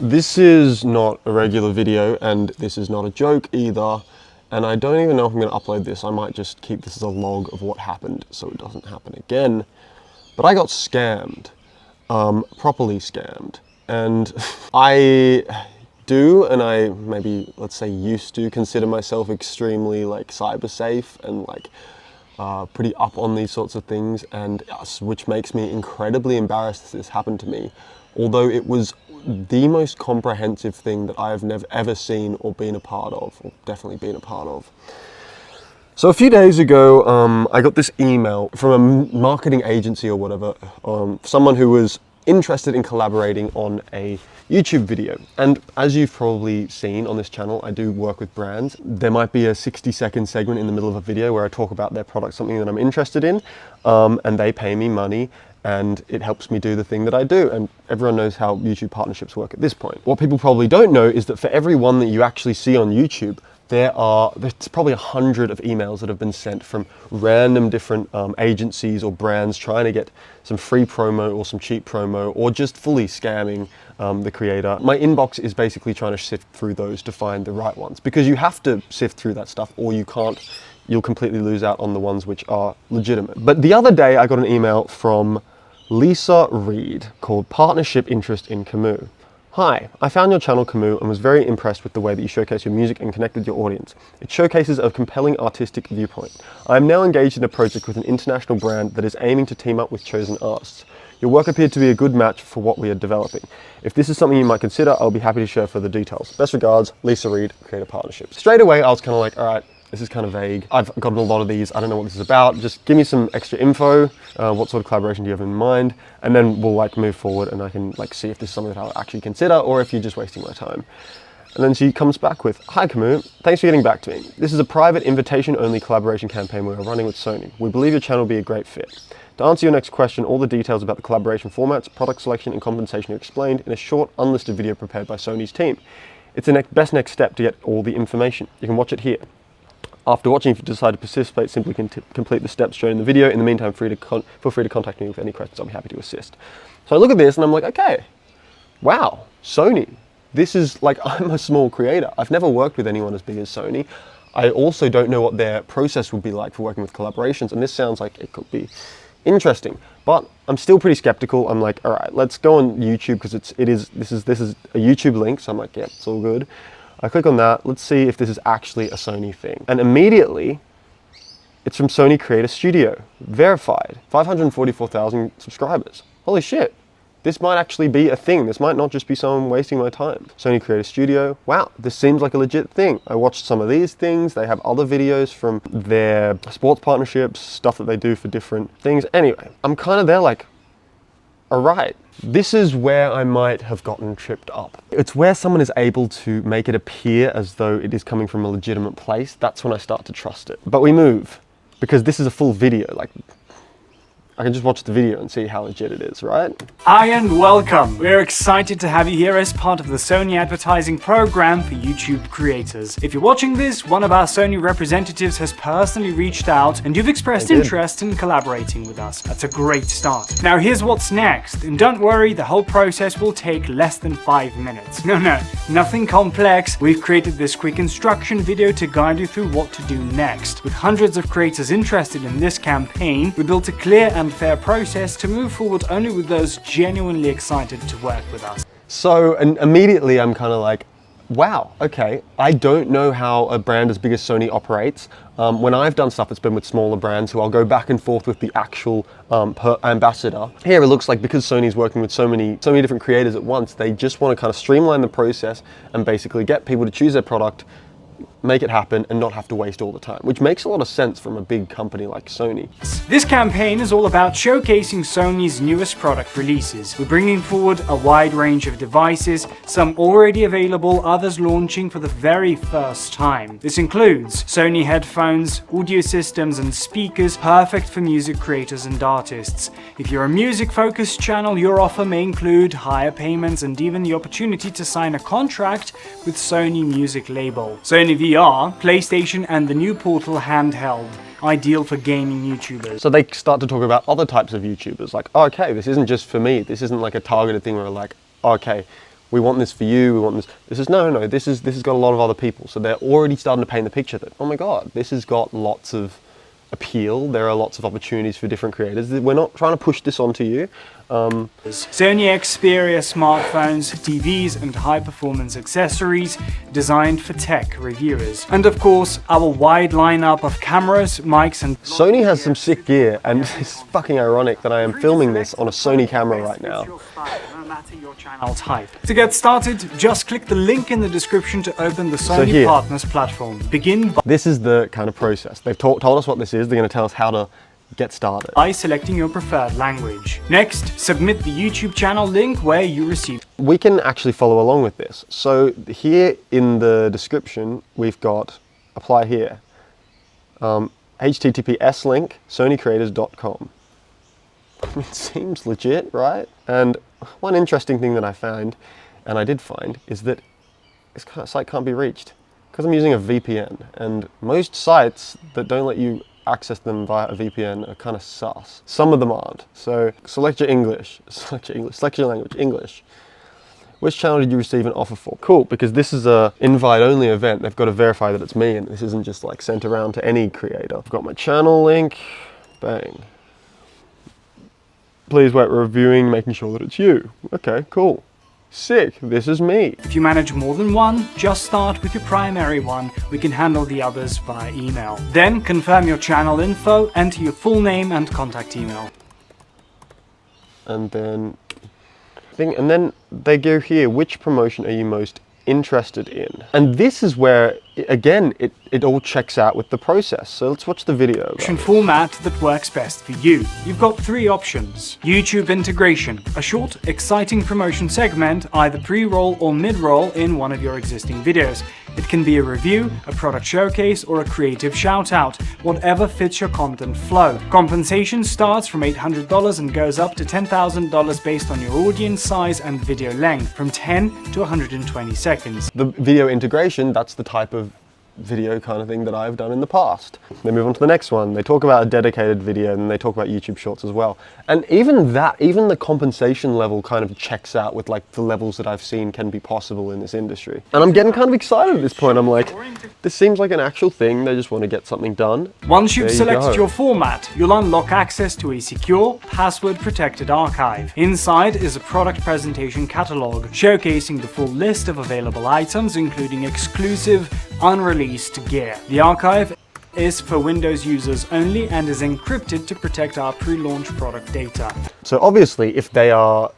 This is not a regular video and this is not a joke either. And I don't even know if I'm going to upload this. I might just keep this as a log of what happened so it doesn't happen again. But I got scammed, properly scammed. And I do, and I maybe, let's say, used to consider myself extremely like cyber safe and like pretty up on these sorts of things, and which makes me incredibly embarrassed that this happened to me. Although it was the most comprehensive thing that I have never ever seen or been a part of, or definitely been a part of. So a few days ago, I got this email from a marketing agency or whatever, someone who was interested in collaborating on a YouTube video. And as you've probably seen on this channel, I do work with brands. There might be a 60-second segment in the middle of a video where I talk about their product, something that I'm interested in, and they pay me money and it helps me do the thing that I do. And everyone knows how YouTube partnerships work at this point. What people probably don't know is that for every one that you actually see on YouTube, there's probably 100 of emails that have been sent from random different agencies or brands trying to get some free promo or some cheap promo or just fully scamming the creator. My inbox is basically trying to sift through those to find the right ones, because you have to sift through that stuff or you'll completely lose out on the ones which are legitimate. But the other day I got an email from Lisa Reed called Partnership Interest in Camus. Hi, I found your channel Camus and was very impressed with the way that you showcase your music and connect with your audience. It showcases a compelling artistic viewpoint. I am now engaged in a project with an international brand that is aiming to team up with chosen artists. Your work appeared to be a good match for what we are developing. If this is something you might consider, I'll be happy to share further details. Best regards, Lisa Reed, Creative Partnerships. Straight away, I was kind of like, all right, this is kind of vague. I've gotten a lot of these. I don't know what this is about. Just give me some extra info. What sort of collaboration do you have in mind? And then we'll like move forward and I can like see if this is something that I'll actually consider or if you're just wasting my time. And then she comes back with, hi Camus, thanks for getting back to me. This is a private invitation-only collaboration campaign we are running with Sony. We believe your channel will be a great fit. To answer your next question, all the details about the collaboration formats, product selection and compensation are explained in a short unlisted video prepared by Sony's team. It's the best next step to get all the information. You can watch it here. After watching, if you decide to participate, simply complete the steps shown in the video. In the meantime, feel free to contact me with any questions. I'll be happy to assist. So I look at this and I'm like, okay, wow, Sony. This is like, I'm a small creator. I've never worked with anyone as big as Sony. I also don't know what their process would be like for working with collaborations. And this sounds like it could be interesting, but I'm still pretty skeptical. I'm like, all right, let's go on YouTube because this is a YouTube link. So I'm like, yeah, it's all good. I click on that, let's see if this is actually a Sony thing. And immediately, it's from Sony Creator Studio, verified, 544,000 subscribers. Holy shit, this might actually be a thing. This might not just be someone wasting my time. Sony Creator Studio, wow, this seems like a legit thing. I watched some of these things. They have other videos from their sports partnerships, stuff that they do for different things. Anyway, I'm kind of there like, all right. This is where I might have gotten tripped up. It's where someone is able to make it appear as though it is coming from a legitimate place. That's when I start to trust it. But we move, because this is a full video. Like, I can just watch the video and see how legit it is, right? Hi and welcome! We're excited to have you here as part of the Sony advertising program for YouTube creators. If you're watching this, one of our Sony representatives has personally reached out and you've expressed interest in collaborating with us. That's a great start. Now here's what's next, and don't worry, the whole process will take less than 5 minutes. No, nothing complex. We've created this quick instruction video to guide you through what to do next. With hundreds of creators interested in this campaign, we built a clear and fair process to move forward only with those genuinely excited to work with us. So, and immediately I'm kind of like, wow, okay, I don't know how a brand as big as Sony operates. When I've done stuff, it's been with smaller brands who I'll go back and forth with the actual ambassador. Here it looks like because Sony's working with so many different creators at once, they just want to kind of streamline the process and basically get people to choose their product, make it happen and not have to waste all the time, which makes a lot of sense from a big company like Sony. This campaign is all about showcasing Sony's newest product releases. We're bringing forward a wide range of devices, some already available, others launching for the very first time. This includes Sony headphones, audio systems and speakers, perfect for music creators and artists. If you're a music-focused channel, your offer may include higher payments and even the opportunity to sign a contract with Sony Music Label. Sony VR, PlayStation and the new Portal handheld, ideal for gaming YouTubers. So they start to talk about other types of YouTubers, like, oh, okay, this isn't just for me. This isn't like a targeted thing where like, okay, we want this for you, we want this. This is, no, this has got a lot of other people. So they're already starting to paint the picture that, oh my God, this has got lots of appeal. There are lots of opportunities for different creators. We're not trying to push this onto you. Sony Xperia smartphones, TVs and high-performance accessories designed for tech reviewers. And of course, our wide lineup of cameras, mics and... Sony has some sick gear, and it's fucking ironic that I am filming this on a Sony camera right now. Your channel type. To get started, just click the link in the description to open the Sony here. Partners platform. Begin This is the kind of process. They've told us what this is. They're going to tell us how to get started. by selecting your preferred language. Next, submit the YouTube channel link where you received. We can actually follow along with this. So here in the description, we've got apply here. HTTPS link, sonycreators.com. It seems legit, right? And one interesting thing that I found, and I did find, is that this site can't be reached because I'm using a VPN, and most sites that don't let you access them via a VPN are kind of sus. Some of them aren't. So select your English, select your language, English. Which channel did you receive an offer for? Cool, because this is a invite-only event. They've got to verify that it's me, and this isn't just like sent around to any creator. I've got my channel link, bang. Please wait, we're reviewing, making sure that it's you. Okay, cool. Sick, this is me. If you manage more than one, just start with your primary one. We can handle the others via email. Then confirm your channel info, enter your full name and contact email. And then they go here, which promotion are you most interested in? And this is where, again, it all checks out with the process. So let's watch the video. Format that works best for you. You've got three options. YouTube integration, a short, exciting promotion segment, either pre-roll or mid-roll in one of your existing videos. It can be a review, a product showcase, or a creative shout-out, whatever fits your content flow. Compensation starts from $800 and goes up to $10,000 based on your audience size and video length, from 10 to 120 seconds. The video integration, that's the type of video kind of thing that I've done in the past. They move on to the next one. They talk about a dedicated video, and they talk about YouTube Shorts as well. And even the compensation level kind of checks out with like the levels that I've seen can be possible in this industry. And I'm getting kind of excited at this point. I'm like, this seems like an actual thing. They just want to get something done. Once you've There you selected go. your format, you'll unlock access to a secure, password-protected archive. Inside is a product presentation catalog, showcasing the full list of available items, including exclusive, unreleased gear. The archive is for Windows users only and is encrypted to protect our pre-launch product data. So obviously, if they are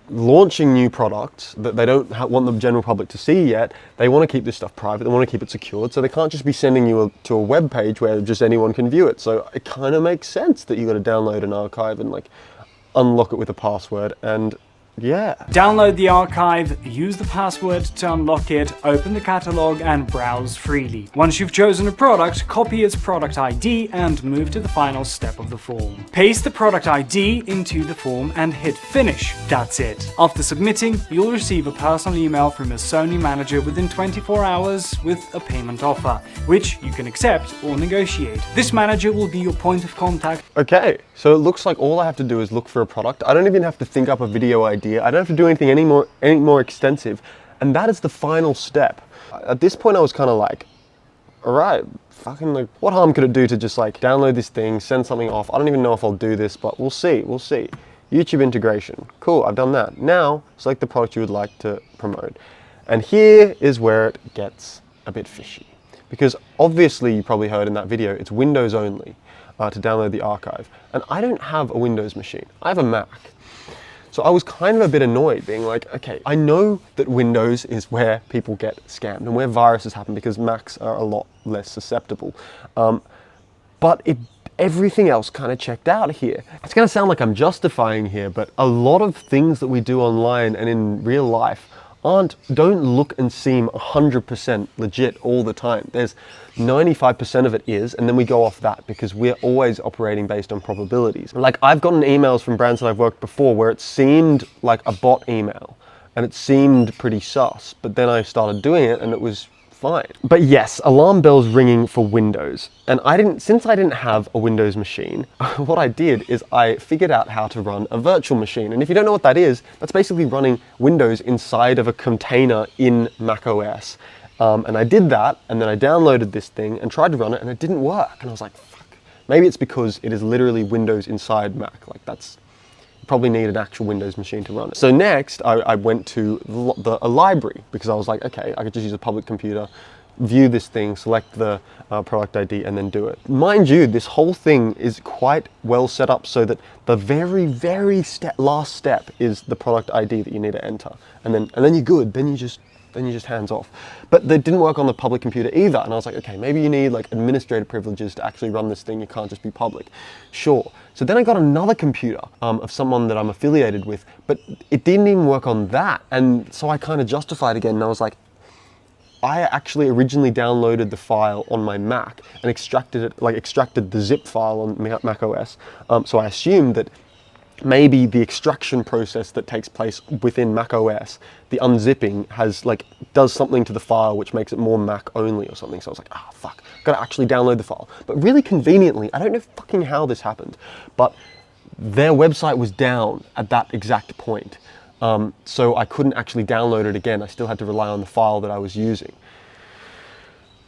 launching new products that they don't want the general public to see yet, they want to keep this stuff private, they want to keep it secured, so they can't just be sending you to a web page where just anyone can view it. So it kind of makes sense that you got to download an archive and like unlock it with a password, and yeah. Download the archive, use the password to unlock it, open the catalog and browse freely. Once you've chosen a product, copy its product ID and move to the final step of the form. Paste the product ID into the form and hit finish. That's it. After submitting, you'll receive a personal email from a Sony manager within 24 hours with a payment offer, which you can accept or negotiate. This manager will be your point of contact. Okay, so it looks like all I have to do is look for a product. I don't even have to think up a video idea. I don't have to do anything any more extensive. And that is the final step. At this point, I was kind of like, all right, fucking like, what harm could it do to just like download this thing, send something off? I don't even know if I'll do this, but we'll see, we'll see. YouTube integration, cool, I've done that. Now, select the product you would like to promote. And here is where it gets a bit fishy. Because obviously, you probably heard in that video, it's Windows only to download the archive. And I don't have a Windows machine, I have a Mac. So I was kind of a bit annoyed, being like, okay, I know that Windows is where people get scammed and where viruses happen because Macs are a lot less susceptible. But everything else kind of checked out here. It's going to sound like I'm justifying here, but a lot of things that we do online and in real life don't look and seem 100% legit all the time. There's 95% of it is, and then we go off that because we're always operating based on probabilities. Like I've gotten emails from brands that I've worked before where it seemed like a bot email and it seemed pretty sus, but then I started doing it and it was fine. But yes, alarm bells ringing for Windows. And since I didn't have a Windows machine, what I did is I figured out how to run a virtual machine. And if you don't know what that is, that's basically running Windows inside of a container in macOS. And I did that, and then I downloaded this thing and tried to run it, and it didn't work. And I was like, fuck. Maybe it's because it is literally Windows inside Mac. Like probably need an actual Windows machine to run it. So next, I went to a library because I was like, okay, I could just use a public computer, view this thing, select the product ID, and then do it. Mind you, this whole thing is quite well set up so that the very, very last step is the product ID that you need to enter, and then you're good. Then you just hands off. But they didn't work on the public computer either. And I was like, okay, maybe you need like administrative privileges to actually run this thing. You can't just be public. Sure. So then I got another computer of someone that I'm affiliated with, but it didn't even work on that. And so I kind of justified again. And I was like, I actually originally downloaded the file on my Mac and extracted the zip file on Mac OS. So I assumed that maybe the extraction process that takes place within Mac OS, the unzipping does something to the file which makes it more Mac only or something. So I was like, fuck, gotta actually download the file. But really conveniently, I don't know fucking how this happened, but their website was down at that exact point. So I couldn't actually download it again. I still had to rely on the file that I was using.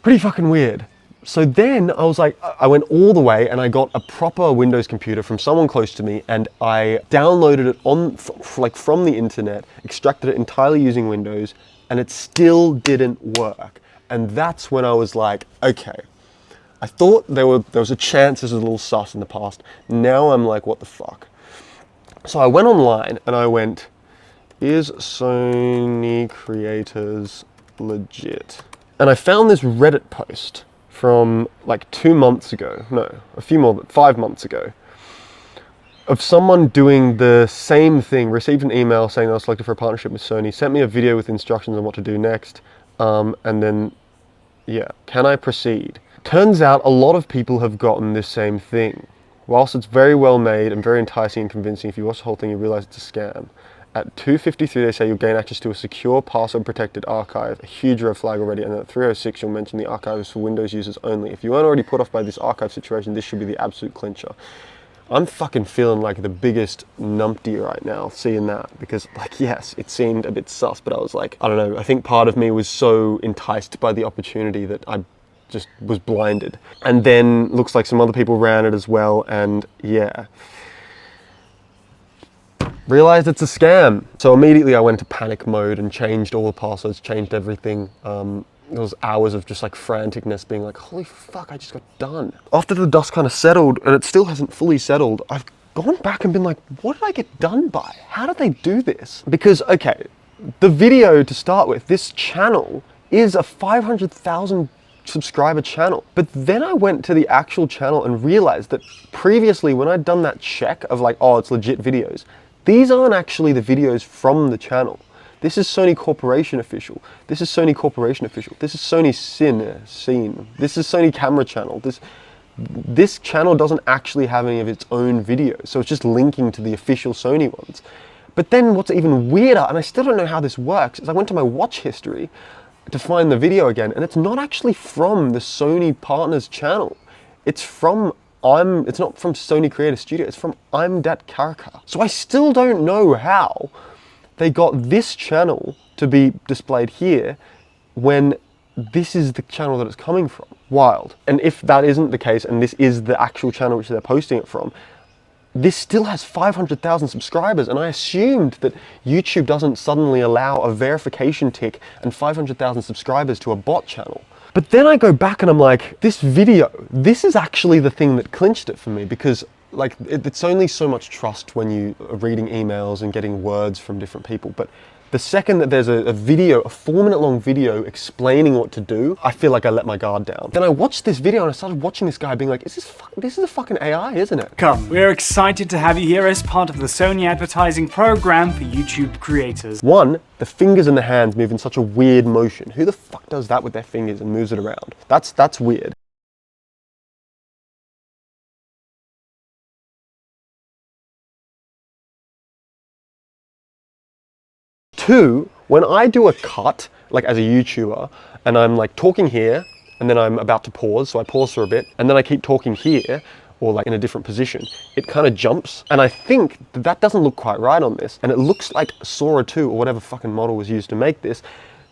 Pretty fucking weird. So then I was like, I went all the way and I got a proper Windows computer from someone close to me, and I downloaded it from the internet, extracted it entirely using Windows, and it still didn't work. And that's when I was like, okay, I thought there was a chance this was a little sus in the past. Now I'm like, what the fuck? So I went online and I went, is Sony Creators legit? And I found this Reddit post from like 2 months ago, no, a few more, 5 months ago, of someone doing the same thing, received an email saying I was selected for a partnership with Sony, sent me a video with instructions on what to do next, and then, yeah, can I proceed? Turns out a lot of people have gotten this same thing. Whilst it's very well made and very enticing and convincing, if you watch the whole thing you realize it's a scam. At 2:53 they say you'll gain access to a secure password protected archive, a huge red flag already, and at 3:06 you'll mention the archive is for Windows users only. If you weren't already put off by this archive situation, this should be the absolute clincher. I'm fucking feeling like the biggest numpty right now seeing that, because like, yes, it seemed a bit sus, but I was like, I don't know, I think part of me was so enticed by the opportunity that I just was blinded. And then looks like some other people ran it as well, and yeah. Realized it's a scam. So immediately I went to panic mode and changed all the passwords, changed everything. There was hours of just like franticness, being like, holy fuck, I just got done. After the dust kind of settled, and it still hasn't fully settled, I've gone back and been like, what did I get done by? How did they do this? Because, okay, the video to start with, this channel is a 500,000 subscriber channel. But then I went to the actual channel and realized that previously when I'd done that check of like, oh, it's legit videos, these aren't actually the videos from the channel. This is Sony Corporation official. This is Sony Corporation official. This is Sony Scene. This is Sony Camera Channel. This channel doesn't actually have any of its own videos, so it's just linking to the official Sony ones. But then what's even weirder, and I still don't know how this works, is I went to my watch history to find the video again, and it's not actually from the Sony Partners channel. It's not from Sony Creator Studio, it's from I'm Dat Karaka. So I still don't know how they got this channel to be displayed here when this is the channel that it's coming from. Wild. And if that isn't the case, and this is the actual channel which they're posting it from, this still has 500,000 subscribers, and I assumed that YouTube doesn't suddenly allow a verification tick and 500,000 subscribers to a bot channel. But then I go back and I'm like, this video, this is actually the thing that clinched it for me, because like it's only so much trust when you are reading emails and getting words from different people. But the second that there's a video, a 4-minute long video explaining what to do, I feel like I let my guard down. Then I watched this video and I started watching this guy being like, this is a fucking AI, isn't it? Come, we're excited to have you here as part of the Sony advertising program for YouTube creators. One, the fingers and the hands move in such a weird motion. Who the fuck does that with their fingers and moves it around? That's weird. Two, When I do a cut, like as a YouTuber, and I'm like talking here, and then I'm about to pause, so I pause for a bit, and then I keep talking here, or like in a different position, it kind of jumps. And I think that doesn't look quite right on this. And it looks like Sora 2, or whatever fucking model was used to make this,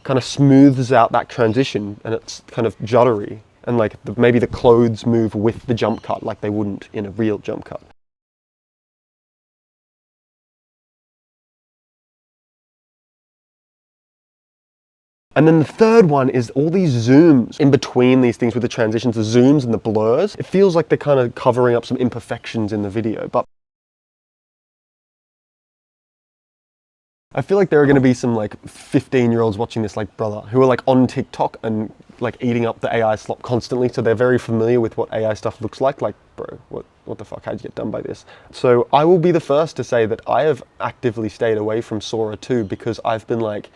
kind of smooths out that transition, and it's kind of juddery. And like maybe the clothes move with the jump cut like they wouldn't in a real jump cut. And then the third one is all these zooms in between these things with the transitions, the zooms and the blurs. It feels like they're kind of covering up some imperfections in the video, but I feel like there are going to be some like 15-year-olds watching this like brother who are like on TikTok and like eating up the AI slop constantly, so they're very familiar with what AI stuff looks like. Like, bro, what the fuck, how'd you get done by this? So I will be the first to say that I have actively stayed away from Sora 2 because I've been like,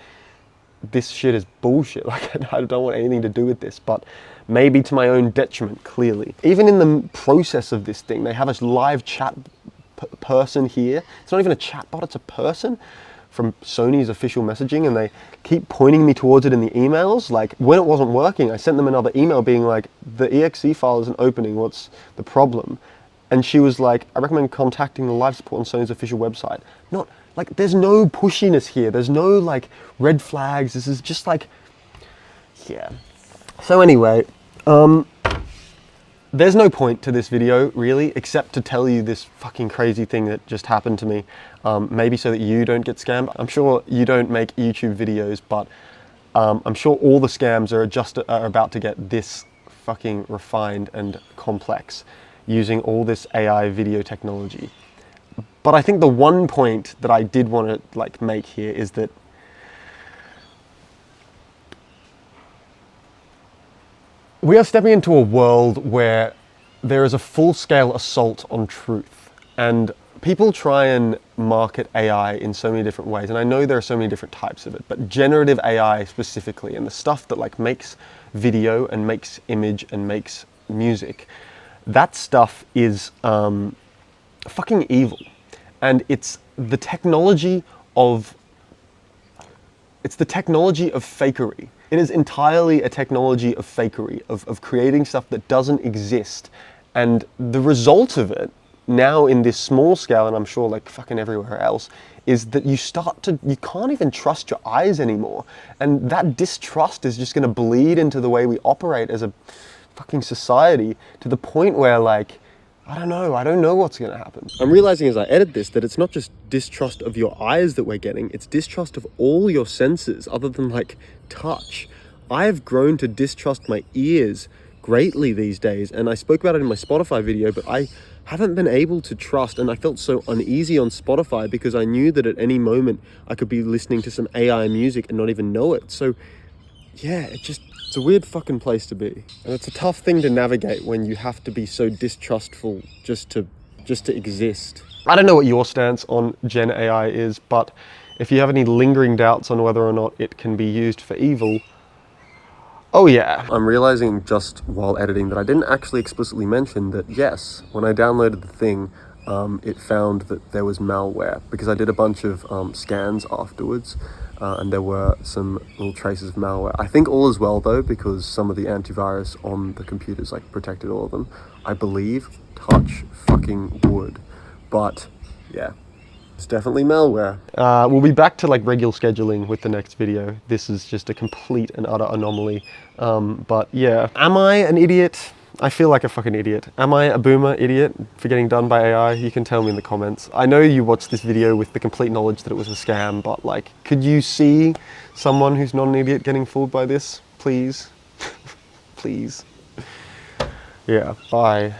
this shit is bullshit. Like, I don't want anything to do with this, but maybe to my own detriment, clearly. Even in the process of this thing, they have a live chat person here. It's not even a chatbot, it's a person from Sony's official messaging, and they keep pointing me towards it in the emails. Like, when it wasn't working, I sent them another email being like, the exe file isn't opening, what's the problem? And she was like, I recommend contacting the live support on Sony's official website. Not, like, there's no pushiness here. There's no, like, red flags. This is just, like, yeah. So anyway, there's no point to this video, really, except to tell you this fucking crazy thing that just happened to me. Maybe so that you don't get scammed. I'm sure you don't make YouTube videos, but I'm sure all the scams are about to get this fucking refined and complex using all this AI video technology. But I think the one point that I did want to like make here is that we are stepping into a world where there is a full-scale assault on truth, and people try and market AI in so many different ways, and I know there are so many different types of it, but generative AI specifically, and the stuff that like makes video and makes image and makes music, that stuff is fucking evil. And it's the technology of fakery. It is entirely a technology of fakery, of creating stuff that doesn't exist. And the result of it, now in this small scale, and I'm sure like fucking everywhere else, is that you can't even trust your eyes anymore. And that distrust is just gonna bleed into the way we operate as a fucking society, to the point where like, I don't know what's gonna happen. I'm realizing as I edit this that it's not just distrust of your eyes that we're getting, it's distrust of all your senses other than like touch. I've grown to distrust my ears greatly these days, and I spoke about it in my Spotify video, but I haven't been able to trust, and I felt so uneasy on Spotify because I knew that at any moment I could be listening to some AI music and not even know it. So yeah, it's a weird fucking place to be. And it's a tough thing to navigate when you have to be so distrustful just to exist. I don't know what your stance on Gen AI is, but if you have any lingering doubts on whether or not it can be used for evil, oh yeah. I'm realizing just while editing that I didn't actually explicitly mention that yes, when I downloaded the thing, it found that there was malware, because I did a bunch of scans afterwards, and there were some little traces of malware. I think all is well though, because some of the antivirus on the computers like protected all of them. I believe, touch fucking wood. But yeah, it's definitely malware. We'll be back to like regular scheduling with the next video. This is just a complete and utter anomaly. But yeah, am I an idiot? I feel like a fucking idiot. Am I a boomer idiot for getting done by AI? You can tell me in the comments. I know you watched this video with the complete knowledge that it was a scam, but like, could you see someone who's not an idiot getting fooled by this? Please. Please. Yeah, bye.